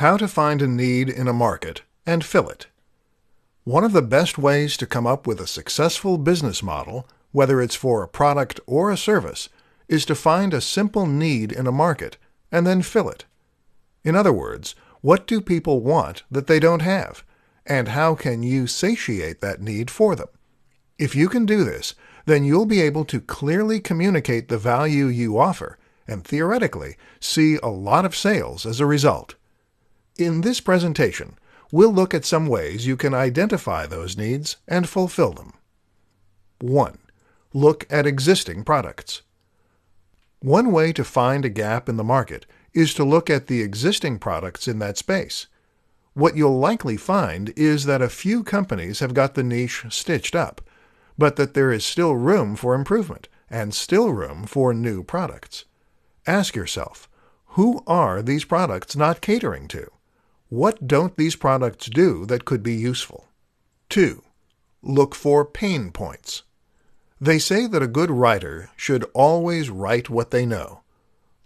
How to find a need in a market and fill it. One of the best ways to come up with a successful business model, whether it's for a product or a service, is to find a simple need in a market and then fill it. In other words, what do people want that they don't have, and how can you satiate that need for them? If you can do this, then you'll be able to clearly communicate the value you offer and theoretically see a lot of sales as a result. In this presentation, we'll look at some ways you can identify those needs and fulfill them. 1. Look at existing products. One way to find a gap in the market is to look at the existing products in that space. What you'll likely find is that a few companies have got the niche stitched up, but that there is still room for improvement and still room for new products. Ask yourself, who are these products not catering to? What don't these products do that could be useful? 2. Look for pain points. They say that a good writer should always write what they know.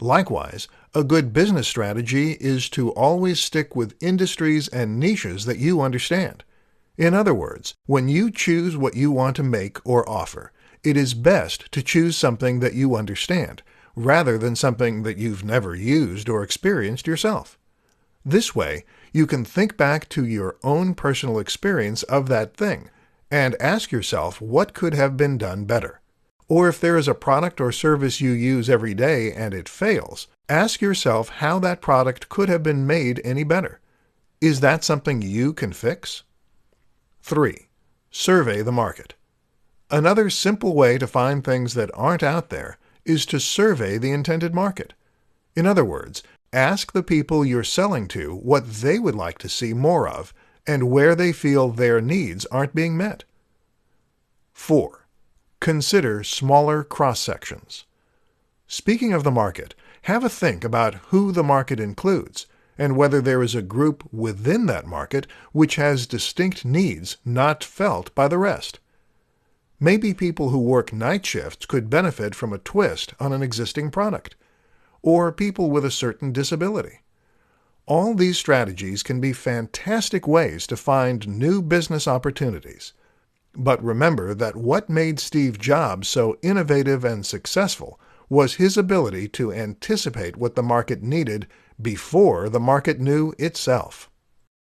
Likewise, a good business strategy is to always stick with industries and niches that you understand. In other words, when you choose what you want to make or offer, it is best to choose something that you understand, rather than something that you've never used or experienced yourself. This way, you can think back to your own personal experience of that thing and ask yourself what could have been done better. Or if there is a product or service you use every day and it fails, ask yourself how that product could have been made any better. Is that something you can fix? 3. Survey the market. Another simple way to find things that aren't out there is to survey the intended market. In other words, ask the people you're selling to what they would like to see more of and where they feel their needs aren't being met. 4. Consider smaller cross-sections. Speaking of the market, have a think about who the market includes and whether there is a group within that market which has distinct needs not felt by the rest. Maybe people who work night shifts could benefit from a twist on an existing product, or people with a certain disability. All these strategies can be fantastic ways to find new business opportunities. But remember that what made Steve Jobs so innovative and successful was his ability to anticipate what the market needed before the market knew itself.